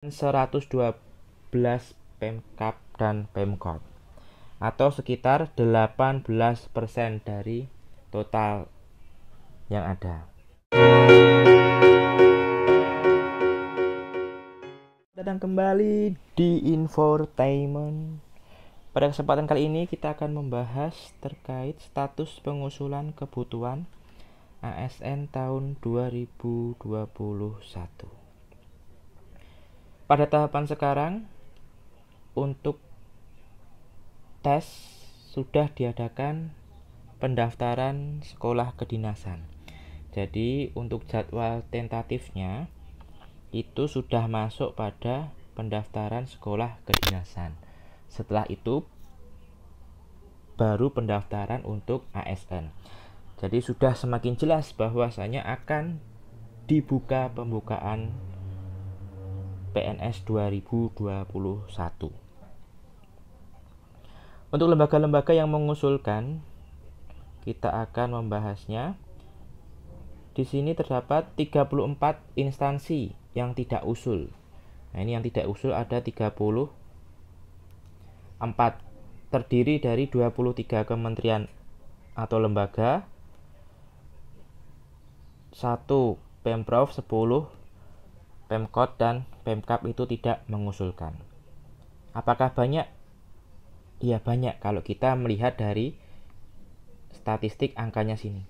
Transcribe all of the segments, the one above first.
112 Pemkab dan Pemkot, atau sekitar 18% dari total yang ada. Datang kembali di Infotainment. Pada kesempatan kali ini kita akan membahas terkait status pengusulan kebutuhan ASN tahun 2021. Pada tahapan sekarang, untuk tes sudah diadakan pendaftaran sekolah kedinasan. Jadi untuk jadwal tentatifnya itu sudah masuk pada pendaftaran sekolah kedinasan. Setelah itu baru pendaftaran untuk ASN. Jadi sudah semakin jelas bahwasanya akan dibuka pembukaan PNS 2021. Untuk lembaga-lembaga yang mengusulkan, kita akan membahasnya. Di sini terdapat 34 instansi yang tidak usul. Nah, ini yang tidak usul ada 34, terdiri dari 23 kementerian atau lembaga, 1 Pemprov, 10 Pemkot dan Pemkab itu tidak mengusulkan. Apakah banyak? Ya banyak kalau kita melihat dari statistik angkanya sini.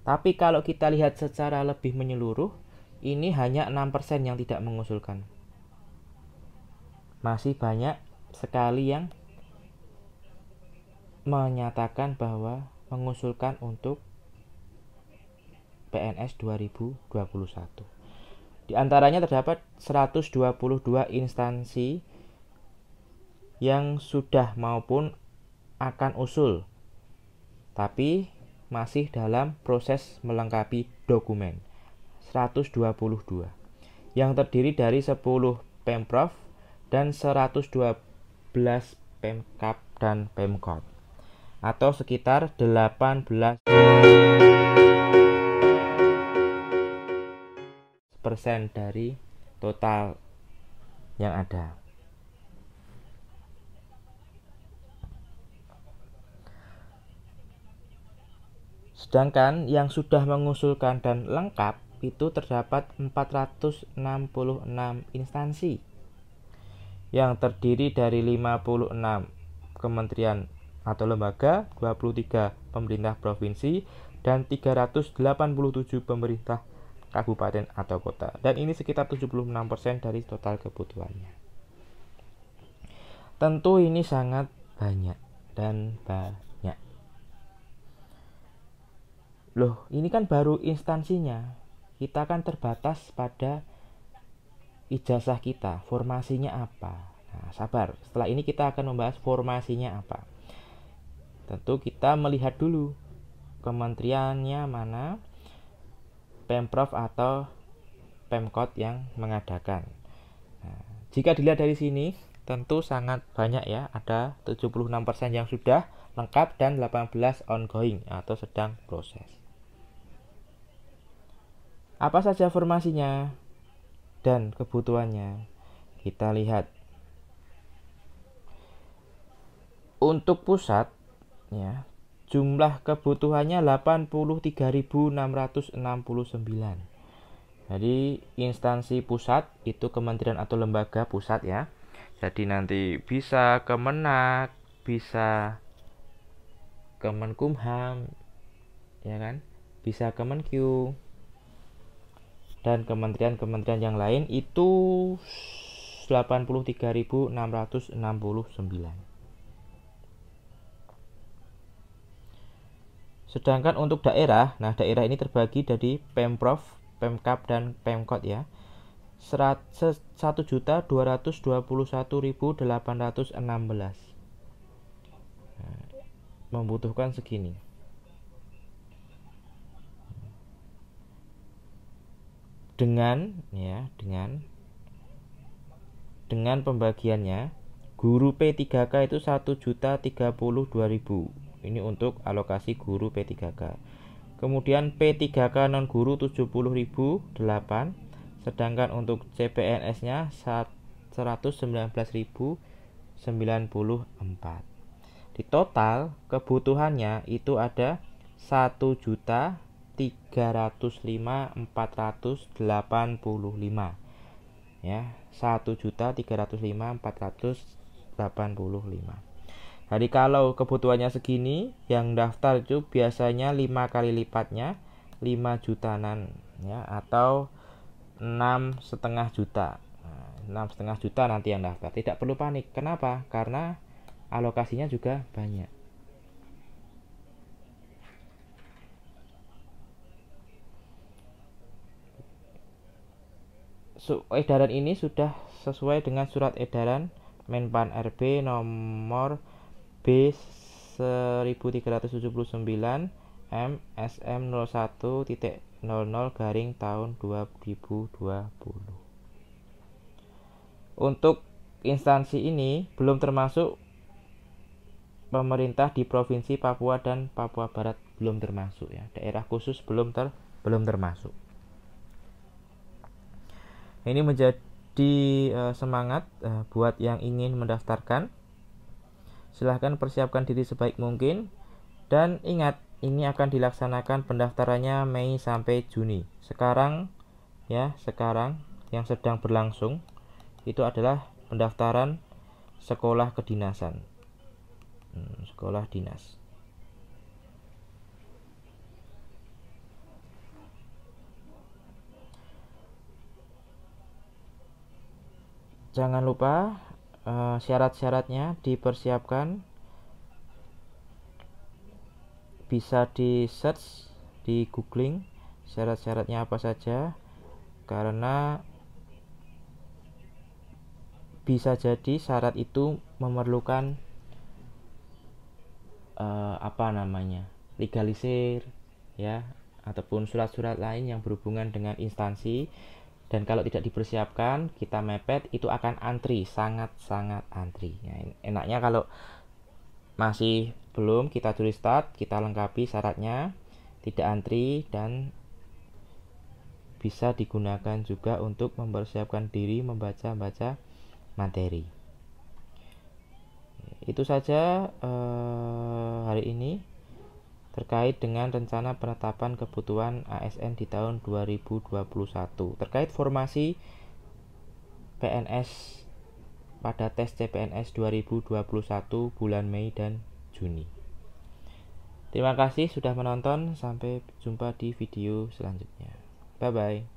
Tapi kalau kita lihat secara lebih menyeluruh, ini hanya 6% yang tidak mengusulkan. Masih banyak sekali yang menyatakan bahwa mengusulkan untuk PNS 2021. Di antaranya terdapat 122 instansi yang sudah maupun akan usul, tapi masih dalam proses melengkapi dokumen. 122 yang terdiri dari 10 Pemprov dan 112 Pemkab dan Pemkot, atau sekitar 18% dari total yang ada. Sedangkan yang sudah mengusulkan dan lengkap itu terdapat 466 instansi yang terdiri dari 56 kementerian atau lembaga, 23 pemerintah provinsi, dan 387 pemerintah kabupaten atau kota. Dan ini sekitar 76% dari total kebutuhannya. Tentu ini sangat banyak dan banyak. Loh, ini kan baru instansinya. Kita kan terbatas pada ijazah kita, formasinya apa. Nah, sabar. Setelah ini kita akan membahas formasinya apa. Tentu kita melihat dulu kementeriannya mana, Pemprov atau Pemkot yang mengadakan. Nah, jika dilihat dari sini, tentu sangat banyak ya. Ada 76% yang sudah lengkap dan 18 ongoing atau sedang proses. Apa saja formasinya dan kebutuhannya? Kita lihat. Untuk pusat ya, jumlah kebutuhannya 83.669. Jadi instansi pusat itu kementerian atau lembaga pusat ya. Jadi nanti bisa Kemenak, bisa Kemenkumham, ya kan? Bisa Kemenkyu dan kementerian-kementerian yang lain itu 83.669. Sedangkan untuk daerah, nah daerah ini terbagi dari Pemprov, Pemkab dan Pemkot ya. 1.221.816 membutuhkan segini. Dengan pembagiannya, guru P3K itu 1.032.000. Ini untuk alokasi guru P3K. Kemudian P3K non guru 70.008, Sedangkan untuk CPNS-nya 119.094. Di total kebutuhannya itu ada 1.305.485 ya, 1.305.485. Jadi kalau kebutuhannya segini, yang daftar itu biasanya 5 kali lipatnya, 5 jutaan ya, atau 6,5 juta. 6,5 juta nanti yang daftar. Tidak perlu panik. Kenapa? Karena alokasinya juga banyak. Edaran ini sudah sesuai dengan surat edaran Menpan RB nomor B 1379 MSM 01.00 garing tahun 2020. Untuk instansi ini belum termasuk pemerintah di Provinsi Papua dan Papua Barat, belum termasuk ya. Daerah khusus belum termasuk. Ini menjadi semangat buat yang ingin mendaftarkan. Silahkan persiapkan diri sebaik mungkin. Dan ingat, ini akan dilaksanakan pendaftarannya Mei sampai Juni. Sekarang yang sedang berlangsung itu adalah pendaftaran sekolah kedinasan. Sekolah dinas. Jangan lupa syarat-syaratnya dipersiapkan, bisa di search, di googling syarat-syaratnya apa saja, karena bisa jadi syarat itu memerlukan legalisir ya, ataupun surat-surat lain yang berhubungan dengan instansi. Dan kalau tidak dipersiapkan, kita mepet, itu akan antri, sangat-sangat antri ya. Enaknya kalau masih belum, kita tulis start, kita lengkapi syaratnya, tidak antri, dan bisa digunakan juga untuk mempersiapkan diri membaca materi. Itu saja hari ini terkait dengan rencana penetapan kebutuhan ASN di tahun 2021 terkait formasi PNS pada tes CPNS 2021 bulan Mei dan Juni. Terima kasih sudah menonton, sampai jumpa di video selanjutnya. Bye bye.